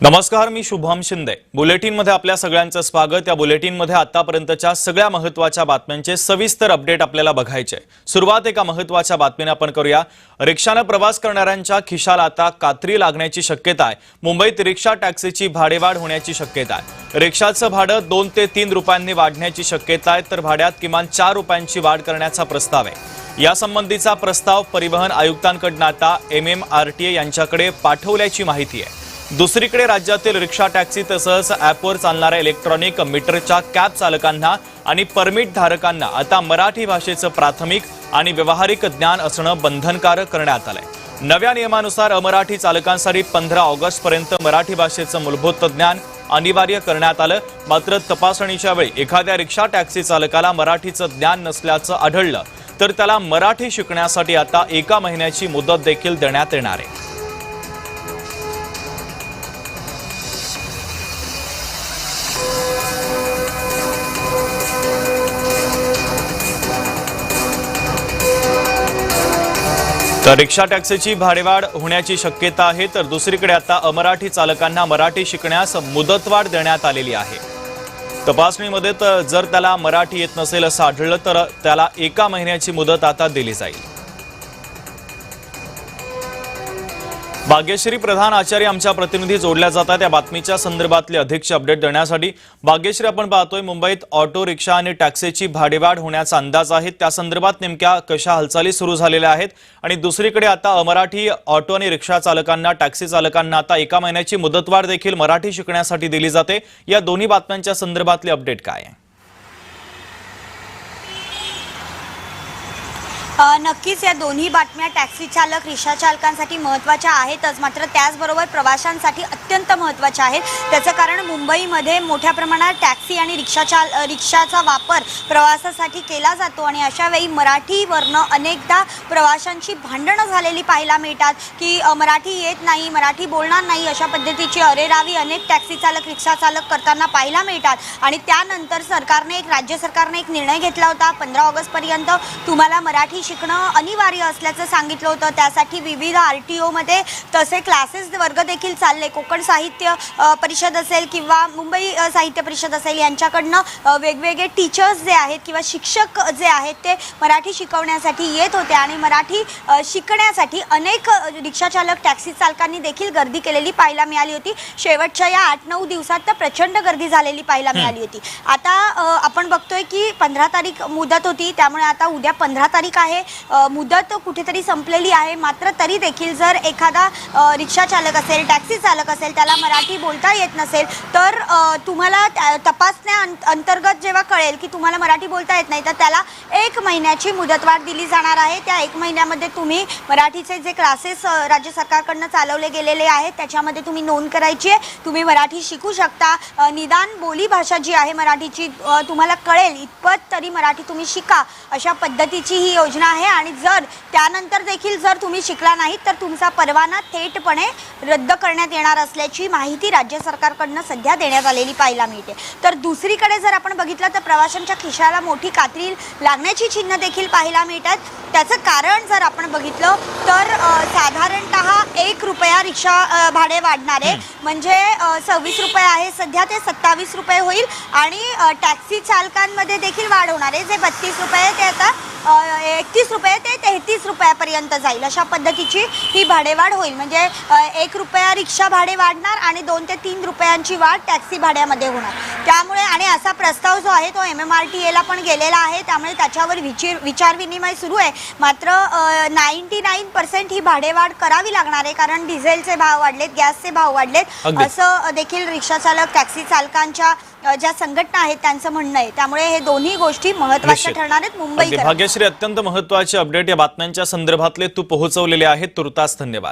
नमस्कार, मी शुभम शिंदे। बुलेटिनमध्ये आपल्या सगळ्यांचं स्वागत। या बुलेटिनमध्ये आतापर्यंतच्या सगळ्या महत्त्वाच्या बातम्यांचे सविस्तर अपडेट आपल्याला बघायचे। सुरुवात एका महत्त्वाच्या बातमीने आपण करूया। रिक्षाने प्रवास करणाऱ्यांच्या खिशाला आता कात्री लागण्याची शक्यता आहे। मुंबईत रिक्षा टॅक्सीची भाडेवाढ होण्याची शक्यता आहे। रिक्षाचं भाडं 2 ते 3 रुपयांनी वाढण्याची शक्यता आहे, तर भाड्यात किमान 4 रुपयांची वाढ करण्याचा प्रस्ताव आहे। यासंबंधीचा प्रस्ताव परिवहन आयुक्तांकडून आता MMRTA यांच्याकडे पाठवल्याची माहिती आहे। दुसरीकडे राज्यातील रिक्षा टॅक्सी तसंच ॲपवर चालणाऱ्या इलेक्ट्रॉनिक मीटरच्या कॅब चालकांना आणि परमिट धारकांना आता मराठी भाषेचं प्राथमिक आणि व्यावहारिक ज्ञान असणं बंधनकारक करण्यात आलंय। नव्या नियमानुसार अमराठी चालकांसाठी 15 ऑगस्टपर्यंत मराठी भाषेचं मूलभूत ज्ञान अनिवार्य करण्यात आलं। मात्र तपासणीच्या वेळी एखाद्या रिक्षा टॅक्सी चालकाला मराठीचं ज्ञान नसल्याचं आढळलं तर त्याला मराठी शिकण्यासाठी आता 1 महिन्याची मुदत देखील देण्यात येणार आहे। तर रिक्षा टॅक्सीची भाडेवाढ होण्याची शक्यता आहे, तर दुसरीकडे आता अमराठी चालकांना मराठी शिकण्यास मुदतवाढ देण्यात आलेली आहे। तपासणीमध्ये जर त्याला मराठी येत नसेल असं आढळलं तर त्याला 1 महिन्याची मुदत आता दिली जाईल। भाग्यश्री प्रधान आचार्य आमच्या प्रतिनिधी जोडल्या जातात या बातमीच्या संदर्भातले अधिकचे अपडेट देण्यासाठी। भाग्यश्री, आपण पाहतोय मुंबईत ऑटो रिक्षा आणि टॅक्सीची भाडेवाढ होण्याचा अंदाज आहे, त्या संदर्भात नेमक्या कशा हालचाली सुरू झालेल्या आहेत आणि दुसरीकडे आता अमराठी ऑटो आणि रिक्षा चालकांना टॅक्सी चालकांना आता 1 महिन्याची मुदतवाढ देखील मराठी शिकण्यासाठी दिली जाते। या दोन्ही बातम्यांच्या संदर्भातले अपडेट काय आहे? नक्कीच या दोन्ही बातम्या टॅक्सी चालक रिक्षा चालकांसाठी महत्त्वाच्या आहेतच, मात्र त्याचबरोबर प्रवाशांसाठी अत्यंत महत्त्वाच्या आहेत। त्याचं कारण मुंबईमध्ये मोठ्या प्रमाणात टॅक्सी आणि रिक्षाचा वापर प्रवासासाठी केला जातो आणि अशा वेळी मराठीवरनं अनेकदा प्रवाशांची भांडणं झालेली पाहायला मिळतात की मराठी येत नाही, मराठी बोलणार नाही, अशा पद्धतीची अरेरावी अनेक टॅक्सी चालक रिक्षा चालक करताना पाहायला मिळतात। आणि त्यानंतर राज्य सरकारने एक निर्णय घेतला होता, 15 ऑगस्टपर्यंत तुम्हाला मराठी शिकणं अनिवार्य असल्याचं सांगितलं होतं। त्यासाठी विविध RTO मध्ये तसे क्लासेस वर्ग देखील चालले। कोकण साहित्य परिषद असेल किंवा मुंबई साहित्य परिषद असेल यांच्याकडनं वेगवेगळे टीचर्स जे आहेत किंवा शिक्षक जे आहेत ते मराठी शिकवण्यासाठी येत होते आणि मराठी शिकण्यासाठी अनेक रिक्षा चालक टॅक्सी चालकांनी देखील गर्दी केलेली पाहायला मिळाली होती। शेवटच्या या 8-9 दिवसात तर प्रचंड गर्दी झालेली पाहायला मिळाली होती। आता आपण बघतोय की 15 तारीख मुदत होती, त्यामुळे आता उद्या 15 तारीख आहे, मुदत कुठेतरी संपलेली आहे। मात्र तरी देखील जर एखादा रिक्षा चालक असेल, टॅक्सी चालक असेल, त्याला मराठी बोलता येत नसेल तर तुम्हाला तपासण्या अंतर्गत जेव्हा कळेल की तुम्हाला मराठी बोलता येत नाही तर त्याला 1 महिन्याची मुदतवाढ दिली जाणार आहे। त्या 1 महिन्यामध्ये तुम्ही मराठीचे जे क्लासेस राज्य सरकारकडून चालवले गेलेले आहेत त्याच्यामध्ये तुम्ही नोंद करायची आहे, तुम्ही मराठी शिकू शकता। निदान बोली भाषा जी आहे मराठीची तुम्हाला कळेल इतपत तरी मराठी तुम्ही शिका, अशा पद्धतीची ही योजना आहे। आणि जर त्यानंतर देखील जर तुम्ही शिकला नाही तर तुमचा परवाना थेटपणे रद्द करण्यात येणार असल्याची माहिती राज्य सरकारकडून सध्या देण्यात आलेली पाहायला मिळते। तर दुसरीकडे जर आपण बघितलं तर प्रवाशांच्या खिशाला मोठी कात्री लागण्याची चिन्ह देखील पाहायला मिळतात। त्याचं कारण जर आपण बघितलं तर साधारणतः 1 रुपया रिक्षा भाडे वाढणारे, म्हणजे 26 रुपये आहे सध्या ते 27 रुपये होईल आणि टॅक्सी चालकांमध्ये देखील वाढ होणार आहे, जे 32 रुपये ते आता 31 रुपये ते 33 रुपयापर्यंत जाईल। अशा पद्धतीची ही भाडेवाढ होईल, म्हणजे 1 रुपया रिक्षा भाडे वाढणार आणि 2 ते 3 रुपयांची वाढ टॅक्सी भाड्यामध्ये होणार। त्यामुळे आणि असा प्रस्ताव जो आहे तो MMRTA पण गेलेला आहे, त्यामुळे त्याच्यावर विचारविनिमय सुरू आहे। मात्र 99% ही भाडेवाढ करावी लागणार आहे, कारण डिझेलचे भाव वाढलेत, गॅसचे भाव वाढलेत, असं देखील रिक्षा चालक टॅक्सी चालकांच्या ज्या संघटना आहेत त्यांचं म्हणणं आहे। त्यामुळे हे दोन्ही गोष्टी महत्त्वाच्या ठरणार आहेत मुंबईकर। भाग्यश्री, अत्यंत महत्त्वाचे अपडेट या बातम्यांच्या संदर्भातले तू पोहोचवलेले आहेत, तुर्तास धन्यवाद।